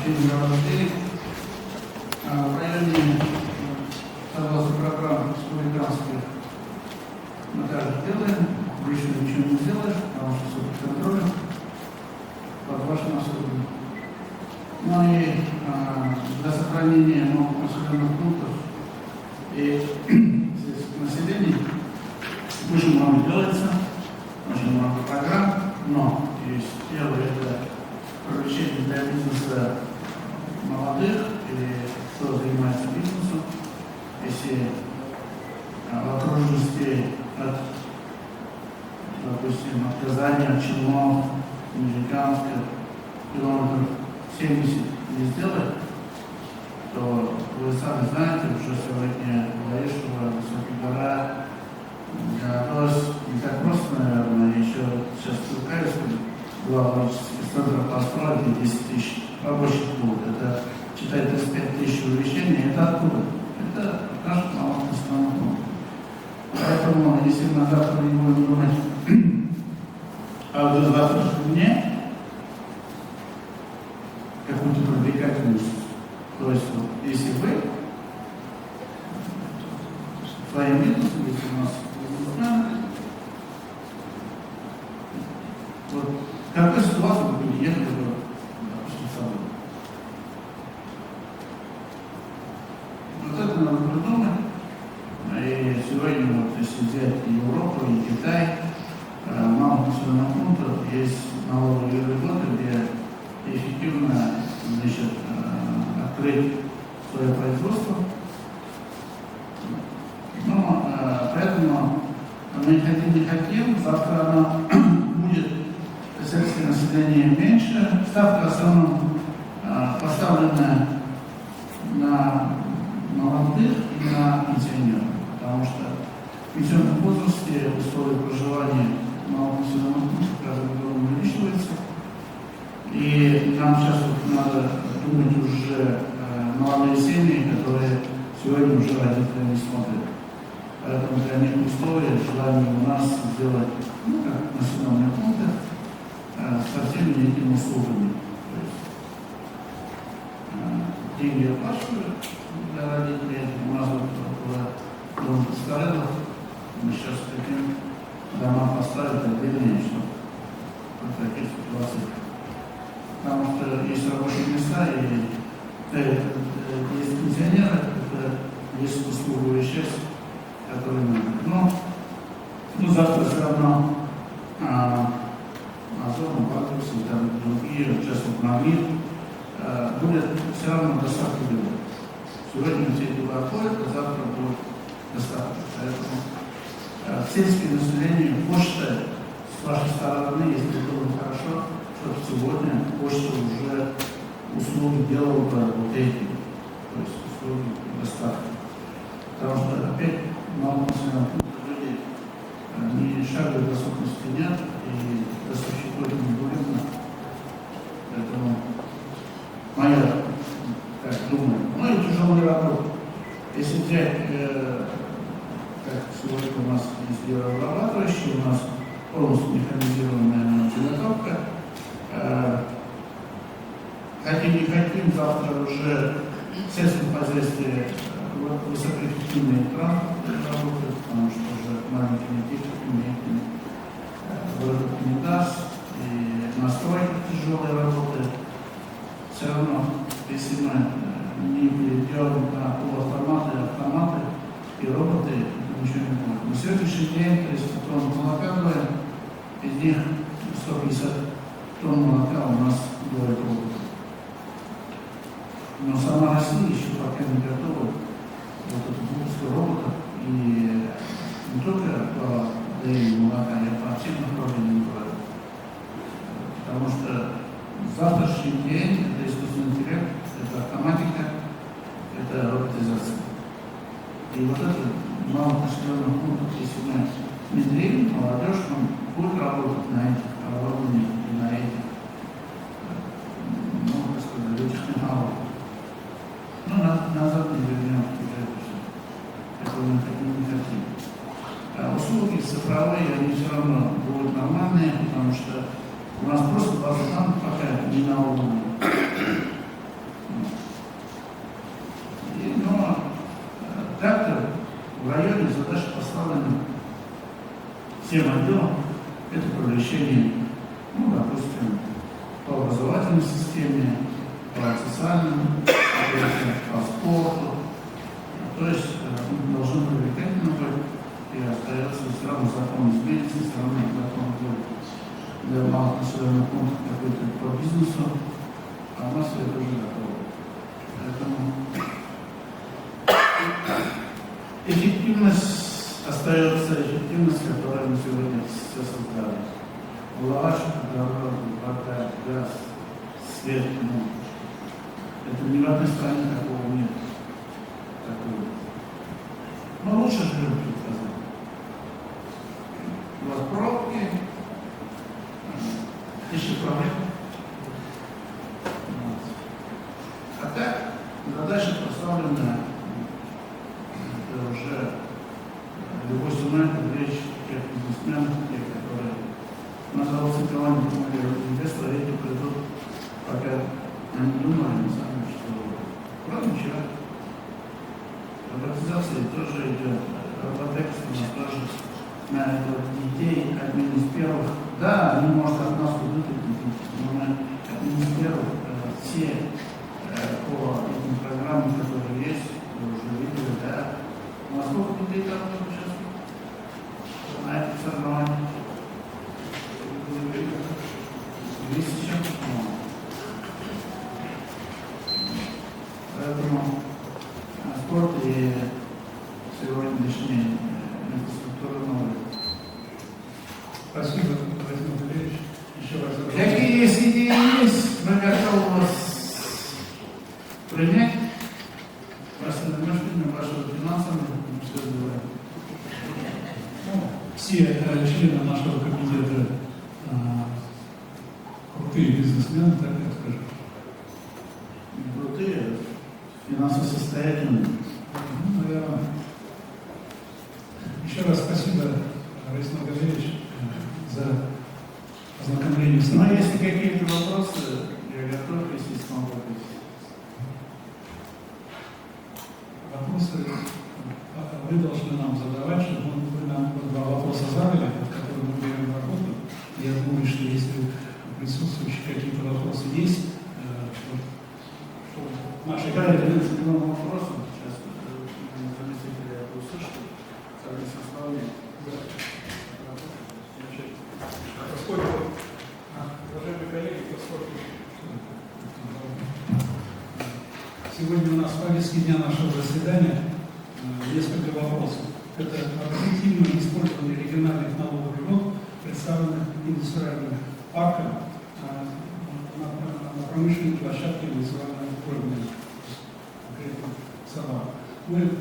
обучения работы в районе, согласно программе республиканских, мы также делаем, больше ничего не сделаешь, потому что все под контролем, под вашим особым. Ну и для сохранения новых населенных пунктов и населения очень много делается, очень много программ, но есть первое это привлечение для бизнеса молодых или кто занимается бизнесом, если в окружности от, допустим, от Казани, от Челнов, Нижегородска, километров 70 не сделать, то вы сами знаете, уже сегодня Лаишева, Высокие гора, Городос, не так просто, наверное, еще сейчас Тюркаевский главный центр построили 10 тысяч рабочих будет. Это, считай, 35 тысяч увеличений, это откуда? Это наш малый основной. Поэтому, если мы завтра не будем думать о завтрашнем дне, какую-то привлекательность, то есть, вот, если вы своим бизнесом, если у нас вот, какая ситуация вы были, ехали бы, допустим, с собой. Вот это надо придумать. И сегодня, вот, если взять и Европу, и Китай, мало населенных пунктов, есть налоговые льготы, где эффективно, значит, открыть свое производство. Но поэтому мы не хотим, завтра оно будет сельское население меньше, ставка в основном поставлена на молодых и на пенсионеров, потому что в пенсионном возрасте условия проживания малых населенных пунктов каждым годом увеличиваются. И нам сейчас вот надо думать уже молодые семьи, которые сегодня уже родители не смотрят. Поэтому для них условия, желание у нас сделать, ну, как населенные пункты, со всеми этими услугами. То есть деньги оплачивают для родителей. У нас вот около дома Пискарелов мы сейчас хотим дома поставить отдельные, чтобы в таких ситуациях. Потому что есть рабочие места и есть пенсионеры, это есть услуговое счастье, которые надо. Но завтра все равно Азов, Бакус и там другие, сейчас вот Магнит, будет все равно доставка людей. Сегодня все дела ходят, а завтра будет доставка. Поэтому сельское население, почта с вашей стороны, если было хорошо, чтобы сегодня почта уже услуги делала бы вот эти, то есть услуги доставки. Потому что опять мало населенных пунктов людей ни шага доступности нет, и доставщиков не выгодно. Поэтому моя, как думаю, ну и тяжелая работа. Если взять, как сегодня у нас есть биообрабатывающие, у нас полностью механизированная заготовка. Хотим не хотим, завтра уже в сельском хозяйстве высокоэффективные транспорты работают, потому что уже маленькими техниками выработки не даст, и настройка тяжелая работает. Все равно, если мы не перейдем на полуавтоматы и роботы, ничего не будет. На сегодняшний день 300 тонн молока доем, из них 150 тонн молока у нас доят роботы. Но сама Россия еще пока не готова вот эту выпуску роботов, и не только по доению молока, а по всем направлениям говорю. Потому что завтрашний день это искусственный интеллект, это автоматика, это роботизация. И вот это мало населенных пунктов, если мы внедрим, молодежь будет работать на этих оборудованиях и на этих, ну, так сказать, этих технологиях. Ну, назад не вернем уже это мы хотим, не хотим. А услуги цифровые, они все равно будут нормальные, потому что у нас просто база данных пока не на уровне. всем отделам, это привлечение, ну, допустим, по образовательной системе, по социальным вопросам, по спорту. То есть мы должны привлекательно быть, и остается все равно закон изменится, все равно закон будет для малых населенных пунктов какой-то по бизнесу, а у нас это уже готово. Поэтому эффективность остается, эффективность, которую мы сегодня все создали. Улажка, дорога, вода, газ, свет, ну, это ни в одной стране такого нет. Но лучше живем, предсказать. У вас пробки, тысячи проблем. А так, задача поставлена, это уже любой суммой привлечь тех бизнесменов, тех, которые называются командой инвесторов, эти придут, пока они думали, не знаю, что кроме вчера. Роботизация тоже идет, роботекс у нас тоже на детей одним из первых. Да, они, может, от нас будут, но мы одним из первых все по этим программам, которые есть, вы уже видели, да. У нас сколько детей там сейчас на этих соревнованиях? 200 с чем-то, по-моему. Поэтому спорт и сегодняшняя инфраструктура новая. Спасибо, Владимир Валерьевич. Еще раз. Какие есть идеи есть, мы готовы вас принять. Ваше мышление, вашего финансового, все сделаем. Все члены нашего комитета крутые бизнесмены, так я скажу. Не крутые, финансово состоятельные. Ну, наверное. Еще раз спасибо, Раиса Валерьевич, за ознакомление с нами. Но если какие-то вопросы, я готов, если смогу ответить. Вопросы вы должны нам задавать, чтобы вы нам два вопроса задали, от которых мы берем работу. Я думаю, что если у присутствующих какие-то вопросы есть, то наши коллеги к первому вопросу, сейчас заместитель я услышал, совместно с вами. Поскольку, уважаемые коллеги, поскольку сегодня у нас в повестке дня нашего заседания несколько вопросов. Это объективное использование региональных налоговых льгот, представленных индустриальным парком на промышленной площадке национального уровня, конкретно сама. Мы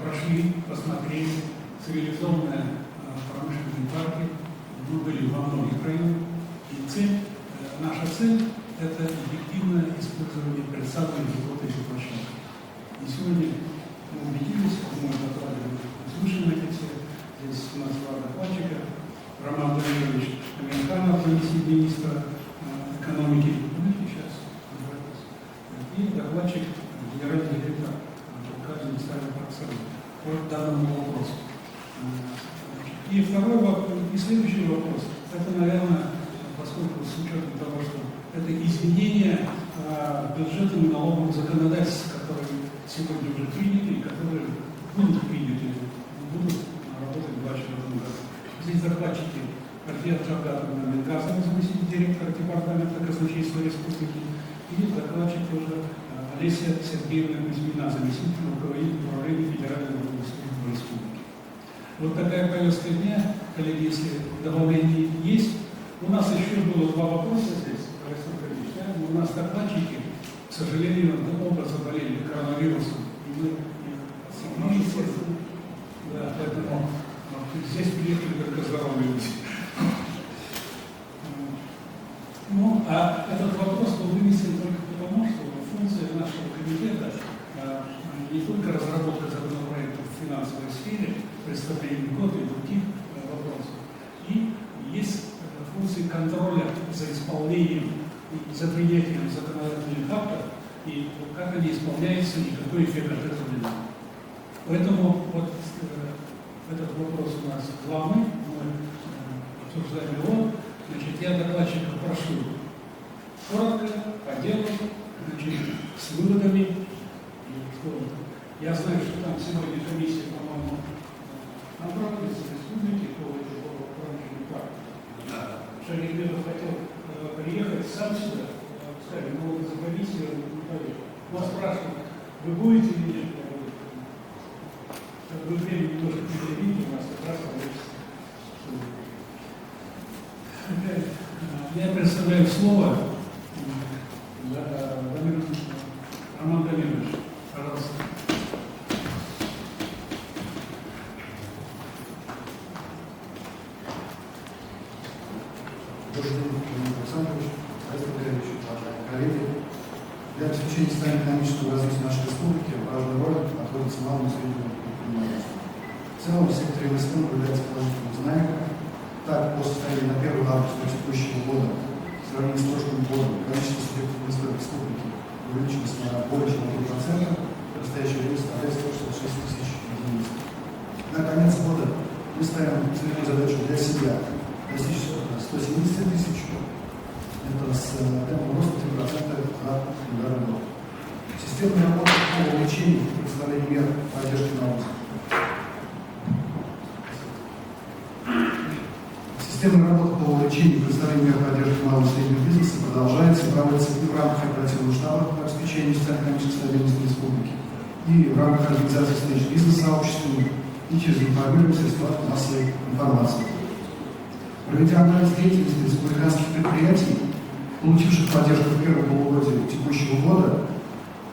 прошли, посмотрели цивилизованные промышленные парки, мы были во многих районах, и наша цель – это эффективное использование представленных льгот этих площадок. И сегодня мы убедились, мы докладывали услышаны эти все. Здесь у нас два докладчика. Роман Владимирович Американов, заместитель министра экономики. Сейчас и докладчик, генеральный директор администрации Парксовета по данному вопросу. И второй вопрос, и следующий вопрос. Это, наверное, поскольку с учетом того, что это изменение бюджетного и налогового законодательства, которые сегодня уже приняты и которые будут приняты, будут работать в 2024 году. Здесь докладчики Альфия Джавгатовна Мингазова, заместитель директора департамента казначейства республики, и докладчик тоже Олеся Сергеевна Кузьмина, заместитель руководителя управления Федеральной службы республики. Вот такая повестка дня. Коллеги, если добавления есть. У нас еще было два вопроса здесь, у нас докладчики, к сожалению, оба заболели коронавирусом. И мы да, поэтому здесь приехали только здоровые люди. Ну, а этот вопрос был вынесен только потому, что функция нашего комитета не только разработка законопроектов в финансовой сфере, представление льгот и других вопросов, и есть функции контроля за исполнением и за принятием законодательных актов, и как они исполняются, и какой эффект от этого для нас. Поэтому вот этот вопрос у нас главный. Мы обсуждаем его. Значит, я докладчика прошу коротко, по делу, значит, с выводами. Я знаю, что там сегодня комиссия, по-моему, направляется в республике по промышленному парку. Шарикбетов хотел приехать сам сюда, сказали, но за комиссию не поехал. Вас спрашивают, вы будете или нет? Вы времени тоже переведите, у нас как раз получится. Я представляю слово Роман Дамирович. Пожалуйста. Добрый день, Владимир Александрович, Борис Валерьевич, уважаемые коллеги. Для обеспечения социально-экономического развития нашей республики важную роль отводится малому и среднему предпринимательству. В целом, в секторе МСП наблюдается положительная динамика. Так, по состоянию на 1 августа текущего года, в сравнении с прошлым годом, количество субъектов МСП в республике увеличилось на более чем 3%, в настоящее время составляет 166 тысяч единиц. На конец года мы ставим целевую задачу для себя достичь 170 тысяч. Это с темпом роста 3% на календарный год. Системная работа по увеличению и представлению мер поддержки науки. Системная работа по увеличению и представлению мер поддержки малого и среднего бизнеса продолжается и проводится и в рамках оперативного штаба по обеспечению социально-экономической стабильности республики, и в рамках организации встреч бизнес-сообществами, и через информируемые средства массовой информации. Проведя анализ деятельности республиканских предприятий, получивших поддержку в первом полугодии текущего года,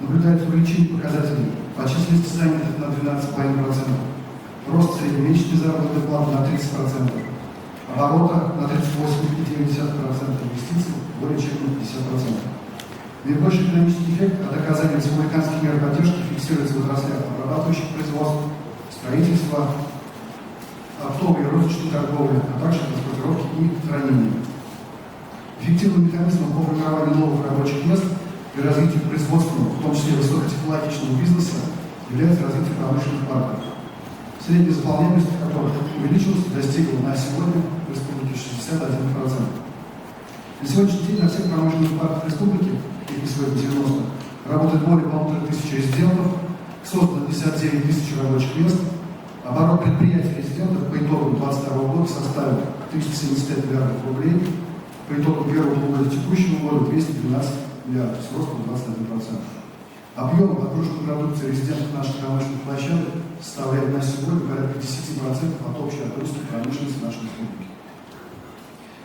наблюдается увеличение показателей по численности занятых на 12,5%, рост среднемесячной заработной платы на 30%, оборота на 38,9%, инвестиций более чем на 50%. Наибольший экономический эффект от оказания республиканских мер поддержки фиксируется в отраслях обрабатывающих производств, строительства, оптовой и розничной торговли, а также транспортировки и хранения. Эффективным механизмом по формированию новых рабочих мест и развитию производственного, в том числе высокотехнологичного бизнеса, является развитие промышленных парков, средняя заполняемость которых увеличилась и достигла на сегодня в республике 61%. На сегодняшний день на всех промышленных парках республики, их сегодня 90, работает более 1500 резидентов, создано 59 тысяч рабочих мест. Оборот предприятий резидентов по итогам 2022 года составил 375 миллиардов рублей, по итогам первого полугодия текущего года 212 миллиардов, с ростом 21%. Объем отгруженной продукции резидентов наших промышленных площадок составляет на сегодня порядка 10% от общей отгрузки промышленности нашей республики.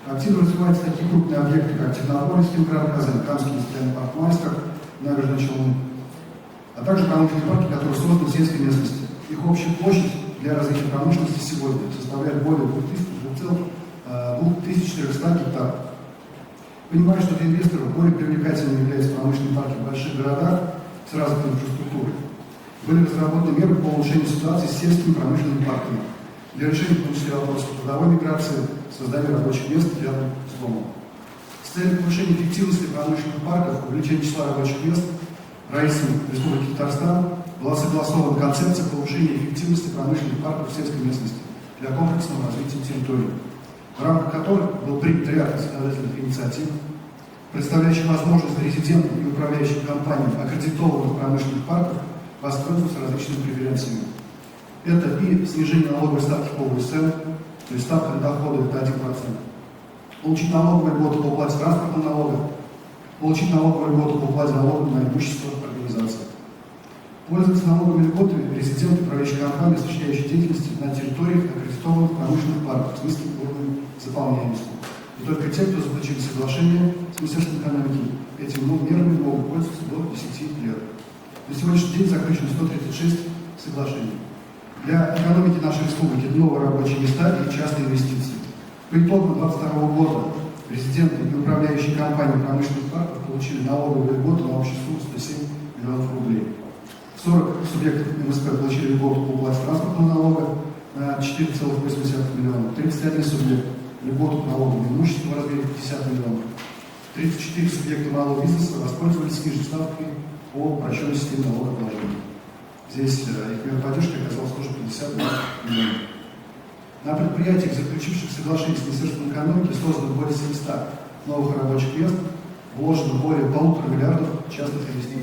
Активно развиваются такие крупные объекты, как Технопольский микрорайон, Камский индустриальный парк Майстер, Набережные Челны, а также промышленные парки, которые созданы в сельской местности. Их общая площадь для развития промышленности сегодня составляет более 2400 гектаров. Понимая, что для инвесторов более привлекательными являются промышленные парки в больших городах с развитой инфраструктурой, были разработаны меры по улучшению ситуации с сельскими промышленными парками для решения, в том числе, вопросов трудовой миграции, создания рабочих мест рядом с домом. С целью повышения эффективности промышленных парков, увеличения числа рабочих мест, правительством Республики Татарстан была согласована концепция повышения эффективности промышленных парков в сельской местности для комплексного развития территории, в рамках которых был принят ряд законодательных инициатив, представляющих возможность резидентам и управляющим компаниям аккредитованных промышленных парков воспользоваться различными преференциями. Это и снижение налоговой ставки по УСН, то есть ставка на доходы это 1%, получить налоговые льготы по уплате транспортного налога, получить налоговые льготы по уплате налога на имущество организации. Пользоваться налоговыми льготами резиденты управляющих компаний, осуществляющие деятельность на территории аккредитованных промышленных парков с низким уровнем заполняемости. И только те, кто заключили соглашение с Министерством экономики, этими мерами могут пользоваться до 10 лет. На сегодняшний день заключено 136 соглашений. Для экономики нашей республики это новые рабочие места и частные инвестиции. По итогам 2022 года резиденты и управляющие компании промышленных парков получили налоговые льготы на общую сумму 107 миллионов рублей. 40 субъектов МСП получили льготу по уплате транспортного налога на 4,8 миллиона, 31 субъект льготу по налогу на имущество в размере 50 миллионов, 34 субъекта малого бизнеса воспользовались сниженной ставкой по упрощенной системе налогообложения. Здесь их мера поддержки оказалась тоже 50 миллионов. На предприятиях, заключивших соглашение с Министерством экономики, создано более 700 новых рабочих мест, вложено более 1,5 миллиардов частных инвестиций.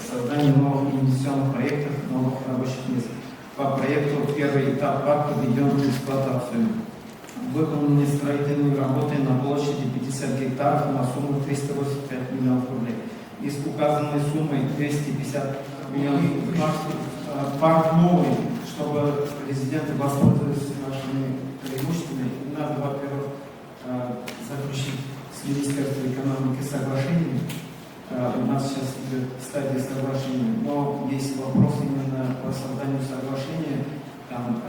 Создание новых инвестиционных проектов, новых рабочих мест. По проекту первый этап акта введен в эксплуатацию. Выполнены строительные работы на площади 50 гектаров на сумму 385 миллионов рублей. Из указанной суммы 250 миллионов парк новый, чтобы резиденты воспользовались нашими преимуществами. Надо, во-первых, заключить с Министерством экономики соглашение. У нас сейчас идет стадия соглашения, но есть вопрос именно по созданию соглашения. Там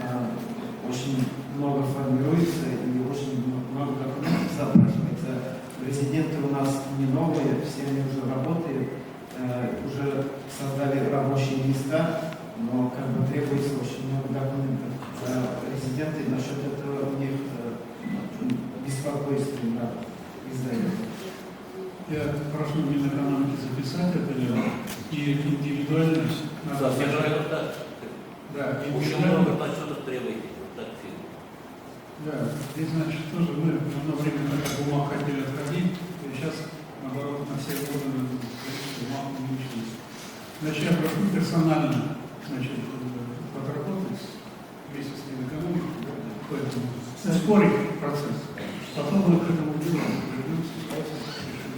очень много формируется и очень много документов запрашивается. Резиденты у нас не новые, все они уже работают, уже создали рабочие места, но как бы требуется очень много документов. Резиденты насчет этого у них беспокойство из-за этого. Я прошу Минэкономики записать это дело и индивидуальность. Да, Да, очень индивидуальность. много отчетов требуете. Да, здесь, значит, тоже мы одно время на бумаг хотели отходить, и сейчас, наоборот, на все органы бумаг увеличились. Значит, я прошу персонально, значит, отработать вместе с Минэкономикой, да, поэтому ускорить процесс. Потом мы к этому делу вернемся, решим.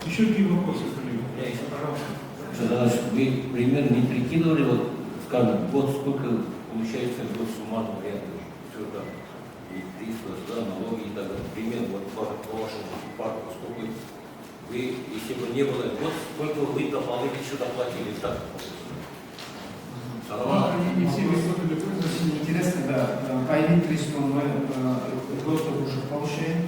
Еще какие вопросы, коллеги? Я еще, пожалуйста. Вы примерно не прикидывали, вот, скажем, год сколько получается год суммарно вариант? Да, и 300, да, налоги и так далее. Примерно вот по вашему парку, сколько вы, если бы не было, вот сколько вы дополнительно сюда платили, так? Не все выступили против. Очень интересно, да, по электричеству мы год уже получаем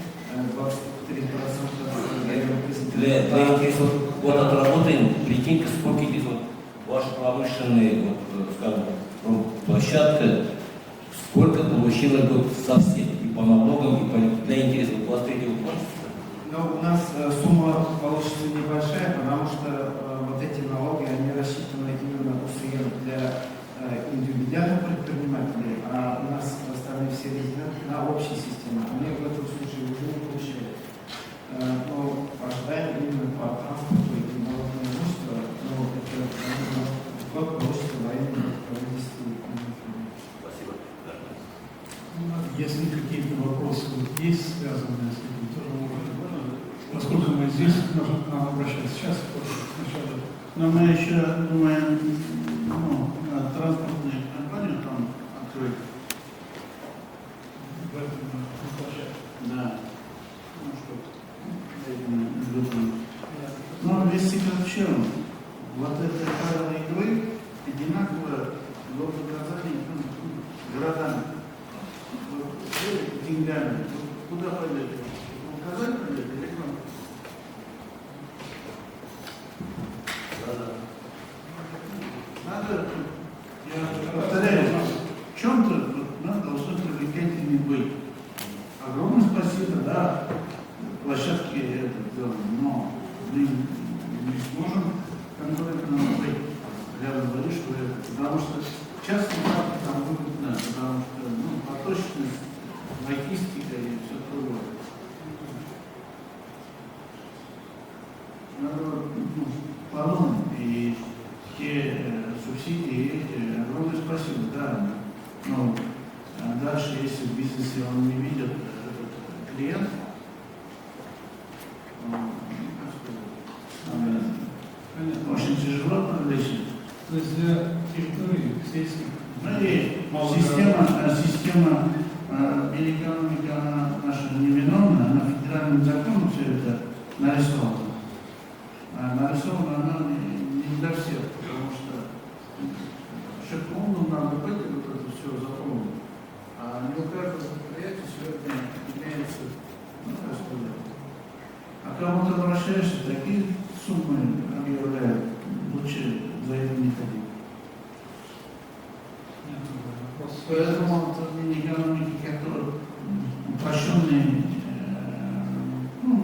23%. Для интереса, вот отработаем, прикиньте, сколько здесь вот ваша промышленная, вот, скажем, площадка, сколько получилось вот совсем, и по налогам, и по, для интереса, у вас третьего кончится? Но у нас сумма получится небольшая, потому что вот эти налоги, они рассчитаны именно для индивидуальных предпринимателей, а у нас остальные все резиденты на общей системе. Они в этом случае уже не получают. Но ожидаем именно по транспорту и налоговому имуществу, но это год получится во имя правительства. Спасибо. Если какие-то вопросы есть, связанные с этим, тоже можно, поскольку мы здесь, можно к нам обращаться. Сейчас, сначала. Но мы еще думаем, транспортные компании там открыть. В этом площадке. Да. Ну что, этим людям. Но весь секрет в чем? Вот это правило игры одинаково в указании городами. Деньгами. Куда пойдете? Указать пойдете или к нам? Надо, я повторяю, в чем-то нас должны привлекательнее быть. Огромное спасибо, да, площадке это сделано, но мы не сможем конкурентно быть. Я говорю, что это, потому что часто там выгодно, потому что поточность, логистика и все другое. Надо подумать, и те субсидии, эти, огромное спасибо, да. Но дальше, если в бизнесе он не видит этот клиент, очень тяжело привлечь. То есть для территории сельских. И система Минэкономика, она наша невиновна, она федеральным законом все это нарисована. Нарисована она не для всех, потому что шеф-умным надо быть, и вот это все запомнить. А не у каждого предприятия сегодня имеется, а кому-то обращаешься, такие суммы объявляют, лучше за это не ходить. Поэтому вот Минэкономики, которые упрощенные,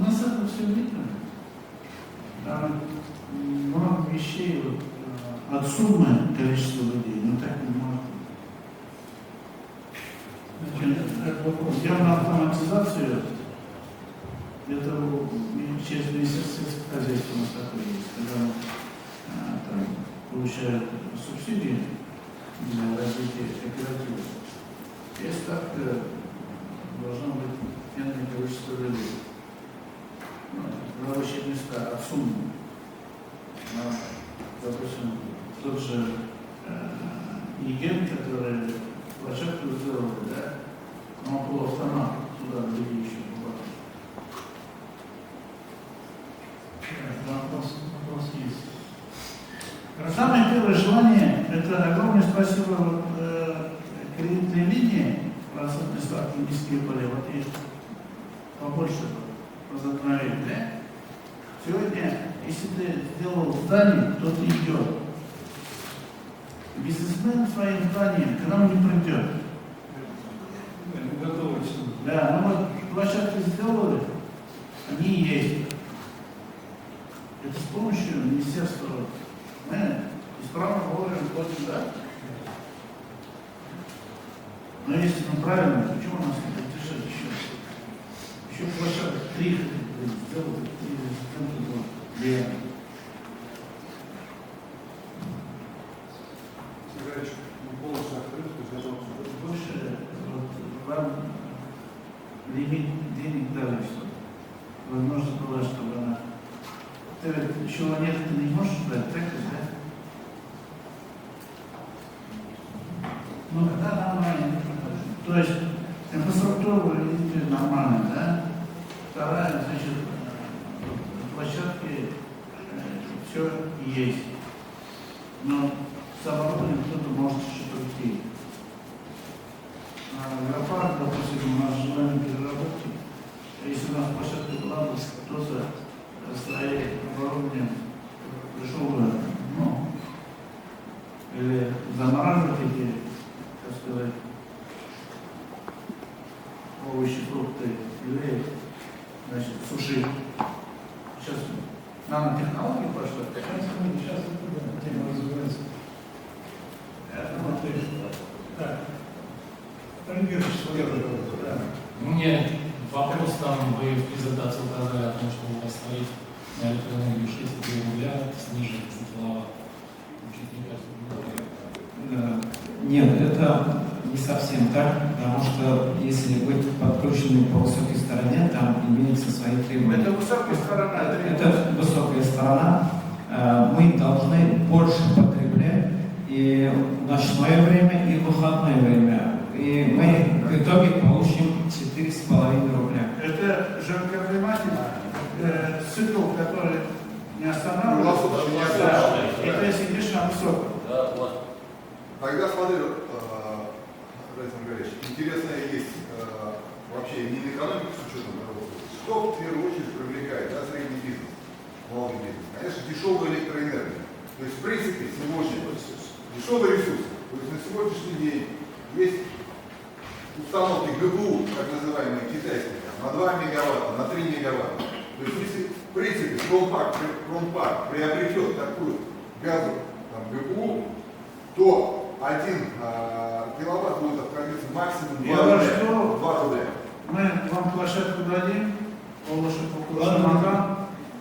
нас это все видно. Там много вещей от суммы количества людей, но так не может быть. вопрос. Идем на автоматизацию. Это через Министерство сельского хозяйства у нас такое есть, когда там получают субсидии для развития кооператива. Если так, должно быть энное количество людей. Рабочие места от суммы. Допустим, тот же ЕГЭН, который площадку сделал, да, но он полуавтомат, туда люди еще попадают. Вопрос есть. Самое первое желание, это огромное спасибо вот, кредитной линии, процентной ставки низкие были, вот и побольше возобновить, да? Сегодня, если ты сделал здание, то ты идет. Бизнесмен своим зданием к нам не придет. Мы готовы к всему. Да, ну вот площадки сделали, они и есть. Это с помощью Министерства. Мы исправно говорим, платим, да? Но если мы правильно, то почему у нас не поддержать еще площадок 3 сделать, 3 для больше вот, вам лимит денег дали, что возможно было, чтобы она... Ты ведь еще нет, ты не можешь брать, так да? Ну, тогда нормально. То есть инфраструктура нормальная, да? Вторая, значит, площадки все есть. Но с оборудованием кто-то может еще прийти. Агропарк, допустим, у нас желание переработки. Если у нас площадка была бы, кто-то своим оборудованием дешевое, ну, или замораживать эти, так сказать, овощи, фрукты, или, значит, сушить. Сейчас нанотехнологии пошли. Сейчас эта тема разбирается. Так. Олег У меня вопрос, там вы в презентации указали о том, что у вас стоит на электроэнергию 6 рубля, снижение светлого. Чуть не кажется, Нет, это не совсем так, потому что если быть подключенным по высокой стороне, там имеются свои требования. Это высокая сторона. Это высокая сторона. Мы должны больше потреблять и в ночное время, и в выходное время. И мы в итоге получим 4,5 рубля. Это же цикл, который не останавливается. Да. И ты сидишь на высоком. Да, вот. Тогда смотри, Александр Григорьевич, интересная есть вообще не экономика с учетом того, что в первую очередь привлекает, да, средний бизнес, малый бизнес. Конечно, дешевая электроэнергия. То есть, в принципе, сегодня дешевый ресурс. То есть на сегодняшний день есть установки ГПУ, так называемые китайские, на 2 мегаватта, на 3 мегаватта. То есть, если, в принципе, Промпарк приобретет такую газу ГПУ, то 1 киловатт будет обходиться максимум 2 рубля. Мы вам площадку дадим,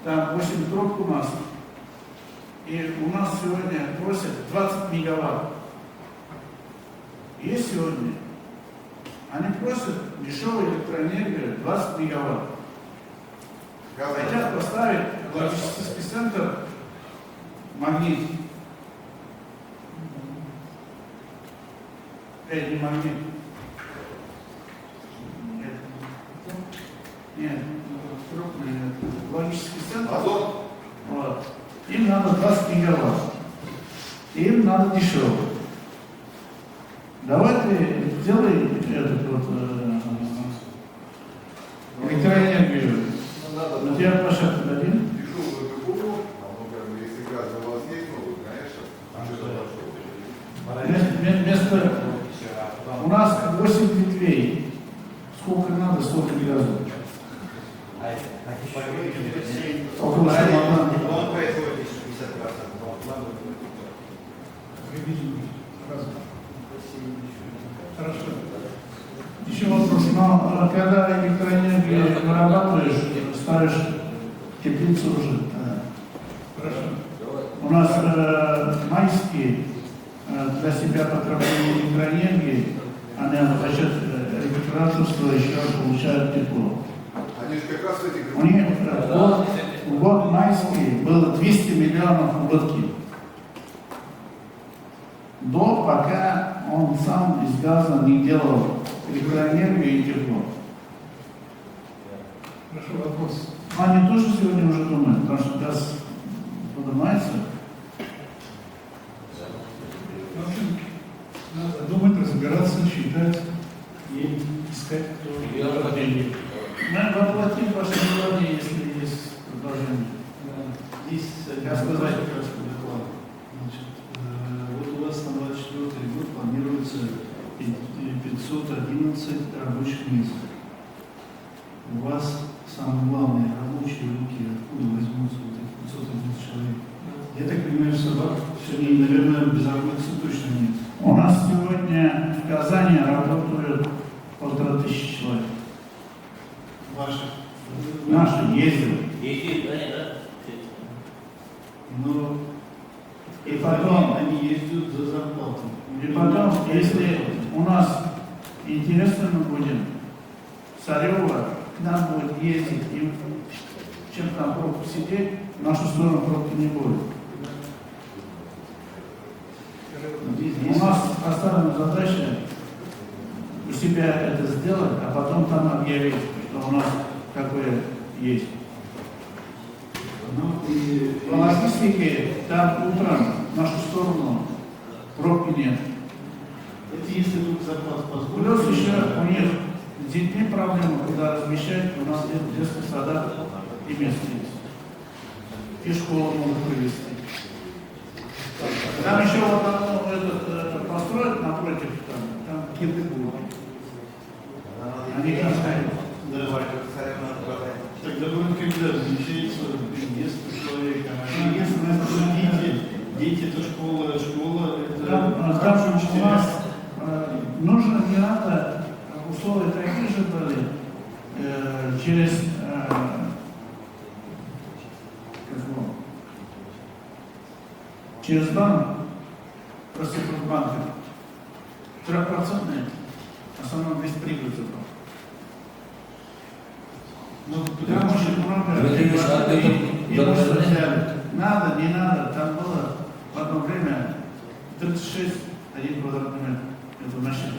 там 8 труб у нас. И у нас сегодня просят 20 мегаватт. Есть сегодня. Они просят дешевую электроэнергию 20 мегаватт. Хотят поставить логистический центр магнит. Не магнит. Нет, крупный логический центр. Вот. Им надо 20 мегаватт. Им надо дешево. Давайте сделай этот вот электроэнергию. На тебя площадку дадим. Дешевую ГПУ, если газ у вас есть, ну, конечно, Вместо у нас 8 ветвей. Сколько надо, столько газу. Около самого. Хорошо. Еще вопрос. когда электроэнергию вырабатываешь, ставишь теплицу уже. Хорошо. У нас майские для себя потребление электроэнергии, они за счет электричества еще получают тепло. Они же как раз эти У них год майский было 200 миллионов убытки. Пока он сам из газа не делал электроэнергию и тепло. Хорошо, вопрос. Они тоже сегодня уже думают, потому что газ поднимается. В общем, надо думать, разбираться, считать и искать, кто Я деньги. Мы воплотим ваше желание, если есть предложение. Здесь Я сказать. Значит, вот у вас на 24 год планируется 511 рабочих мест. У вас самые главные рабочие руки, откуда возьмутся вот эти 511 человек? Я так понимаю, что сегодня, наверное, безработицы точно нет. У нас сегодня в Казани работают 1500 человек. Ваши? Наши ездят. Есть, да? Но И потом, они ездят за зарплату. если у нас интересно мы будем, Царева к нам будет ездить, и чем там пробку сидеть, в нашу сторону пробки не будет. У нас поставлена задача у себя это сделать, а потом там объявить, что у нас такое есть. Ну, и По логистике там утром в нашу сторону пробки нет. это если только зарплата позволит. Плюс еще у них с детьми проблемы, куда размещать, у нас нет детских садов и мест есть. И школу могут привезти. Там еще вот одно построить напротив, там кирпич будет. Они там стоят. Да. Тогда будет когда размещается несколько человек, а если у нас дети, это школа, это... Там у нас нужно, не надо, условия такие же были, через банк, просто банка, 3%, в основном весь прибыль забрал. Ну, Там очень много. И может взяли. Надо, не надо. Там было в одно время 36 1 квадратный метр. Это насчет.